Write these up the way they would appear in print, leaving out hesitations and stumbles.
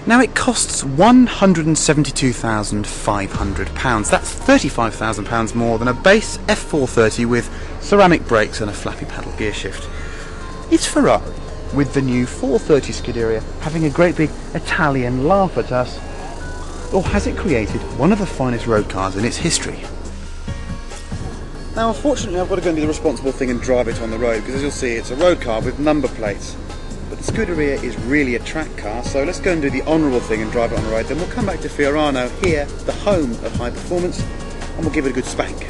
Now it costs £172,500. That's £35,000 more than a base F430 with ceramic brakes and a flappy paddle gear shift. Is Ferrari, with the new 430 Scuderia, having a great big Italian laugh at us? Or has it created one of the finest road cars in its history? Now unfortunately I've got to go and do the responsible thing and drive it on the road, because as you'll see it's a road car with number plates. But the Scuderia is really a track car, so let's go and do the honourable thing and drive it on the road. Then we'll come back to Fiorano, here, the home of high performance, and we'll give it a good spank.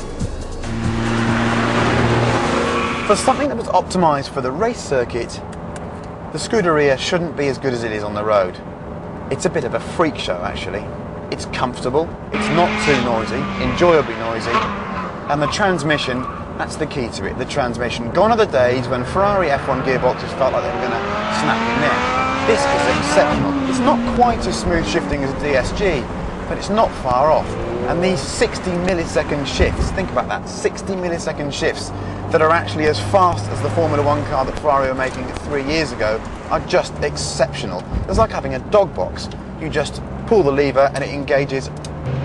For something that was optimised for the race circuit, the Scuderia shouldn't be as good as it is on the road. It's a bit of a freak show actually. It's comfortable, it's not too noisy, enjoyably noisy, and the transmission, that's the key to it, the transmission. Gone are the days when Ferrari F1 gearboxes felt like they were going to snap your neck. This is exceptional. It's not quite as smooth shifting as a DSG, but it's not far off. And these 60 millisecond shifts, think about that, 60 millisecond shifts that are actually as fast as the Formula 1 car that Ferrari were making 3 years ago, are just exceptional. It's like having a dog box. You just pull the lever and it engages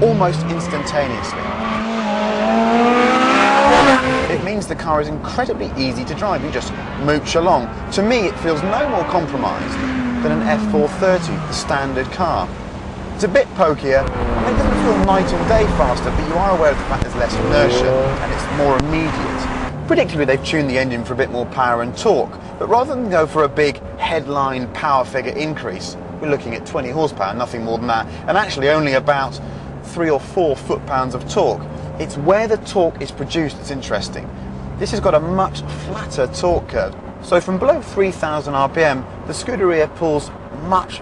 almost instantaneously. It means the car is incredibly easy to drive. You just mooch along. To me, it feels no more compromised than an F430, the standard car. It's a bit pokier, and it doesn't feel night and day faster, but you are aware of the fact there's less inertia and it's more immediate. Predictably, they've tuned the engine for a bit more power and torque, but rather than go for a big headline power figure increase, we're looking at 20 horsepower, nothing more than that, and actually only about 3 or 4 foot-pounds of torque. It's where the torque is produced that's interesting. This has got a much flatter torque curve. So from below 3,000 RPM, the Scuderia pulls much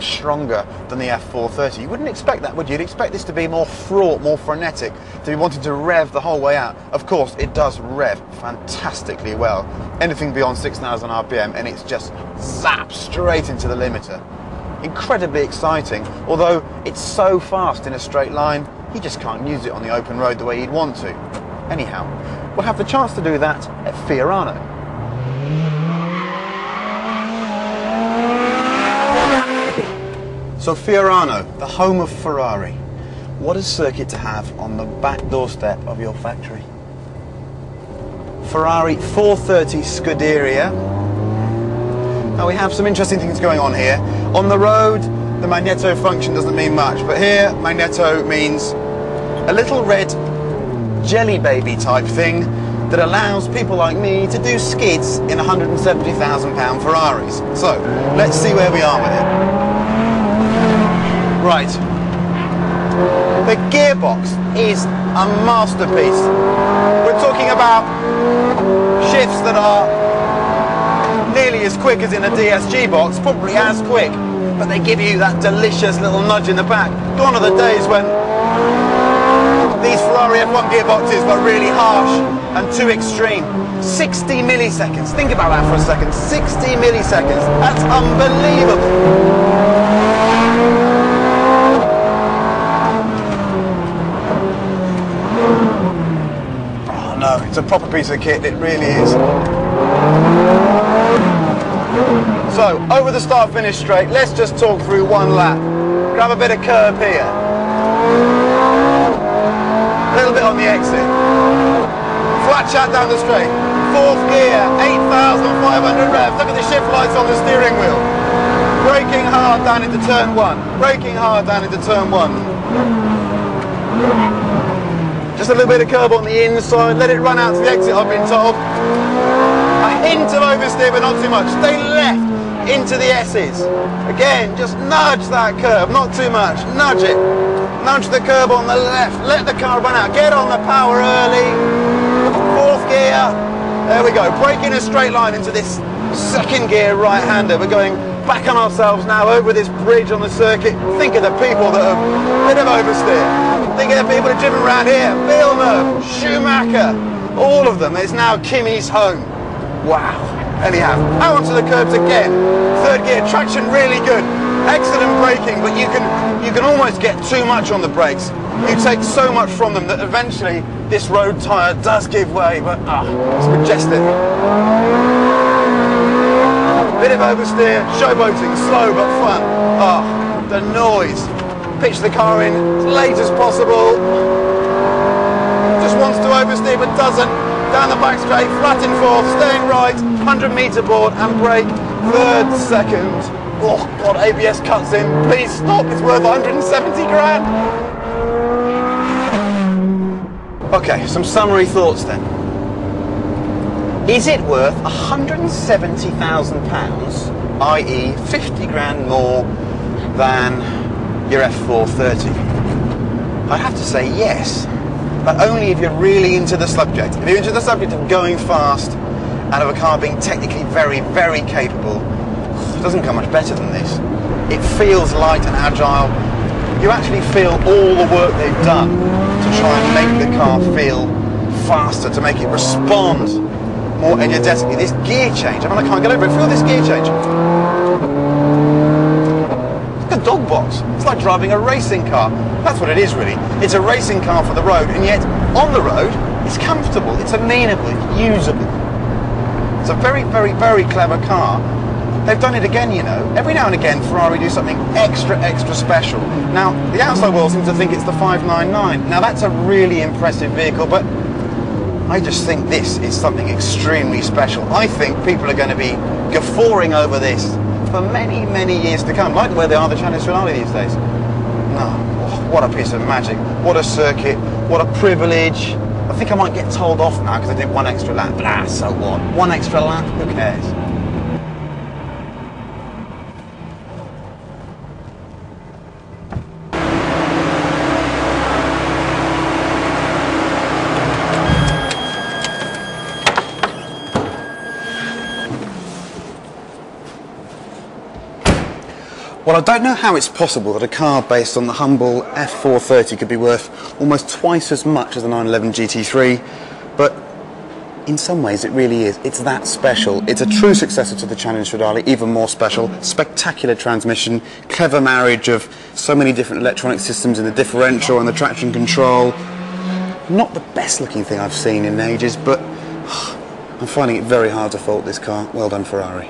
stronger than the F430. You wouldn't expect that, would you? You'd expect this to be more fraught, more frenetic, to be wanting to rev the whole way out. Of course, it does rev fantastically well. Anything beyond 6,000 RPM and it's just zapped straight into the limiter. Incredibly exciting, although it's so fast in a straight line, you just can't use it on the open road the way you'd want to. Anyhow, we'll have the chance to do that at Fiorano. So Fiorano, the home of Ferrari. What a circuit to have on the back doorstep of your factory. Ferrari 430 Scuderia. Now we have some interesting things going on here. On the road, the magneto function doesn't mean much, but here, magneto means a little red jelly baby type thing that allows people like me to do skids in £170,000 Ferraris. So, let's see where we are with it. Right. The gearbox is a masterpiece. We're talking about shifts that are nearly as quick as in a DSG box, probably as quick, but they give you that delicious little nudge in the back. Gone are the days when these Ferrari F1 gearboxes were really harsh and too extreme. 60 milliseconds, think about that for a second, 60 milliseconds, that's unbelievable. Oh no, it's a proper piece of kit, it really is. So, over the start-finish straight, let's just talk through one lap. Grab a bit of curb here. A little bit on the exit. Flat chat down the straight. Fourth gear, 8,500 revs. Look at the shift lights on the steering wheel. Braking hard down into turn 1. Braking hard down into turn 1. Just a little bit of curb on the inside. Let it run out to the exit, I've been told. A hint of oversteer, but not too much. Stay left into the S's. Again, just nudge that curb, not too much. Nudge it. Nudge the curb on the left. Let the car run out. Get on the power early. Fourth gear. There we go. Brake in a straight line into this second gear right-hander. We're going back on ourselves now over this bridge on the circuit. Think of the people that have a bit of oversteer. Think of the people that have driven around here. Villeneuve, Schumacher, all of them. It's now Kimi's home. Wow. Anyhow, out onto the curbs again. Third gear, traction really good. Excellent braking, but you can almost get too much on the brakes. You take so much from them that eventually this road tyre does give way, but it's majestic. Bit of oversteer, showboating, slow but fun. the noise. Pitch the car in as late as possible. Just wants to oversteer but doesn't. Down the back straight, flat in fourth, staying right, 100-metre board and brake, third, second. Oh God, ABS cuts in. Please stop, it's worth 170 grand. Okay, some summary thoughts then. Is it worth £170,000, i.e. 50 grand more than your F430? I'd have to say yes, but only if you're really into the subject. If you're into the subject of going fast and of a car being technically very, very capable, it doesn't come much better than this. It feels light and agile. You actually feel all the work they've done to try and make the car feel faster, to make it respond more energetically. This gear change, I mean, I can't get over it. Feel this gear change. It's like a dog box. It's like driving a racing car. That's what it is, really. It's a racing car for the road, and yet on the road, it's comfortable, it's amenable, it's usable. It's a very, very, very clever car. They've done it again, you know. Every now and again, Ferrari do something extra, extra special. Now, the outside world seems to think it's the 599. Now, that's a really impressive vehicle, but I just think this is something extremely special. I think people are going to be guffawing over this for many, many years to come, like the way they are the Challenge Trully these days. No, oh, what a piece of magic. What a circuit. What a privilege. I think I might get told off now because I did one extra lap, but so what? One extra lap, who cares? Well, I don't know how it's possible that a car based on the humble F430 could be worth almost twice as much as the 911 GT3, but in some ways it really is. It's that special. It's a true successor to the Challenge Trully, even more special. Spectacular transmission, clever marriage of so many different electronic systems in the differential and the traction control. Not the best looking thing I've seen in ages, but I'm finding it very hard to fault this car. Well done, Ferrari.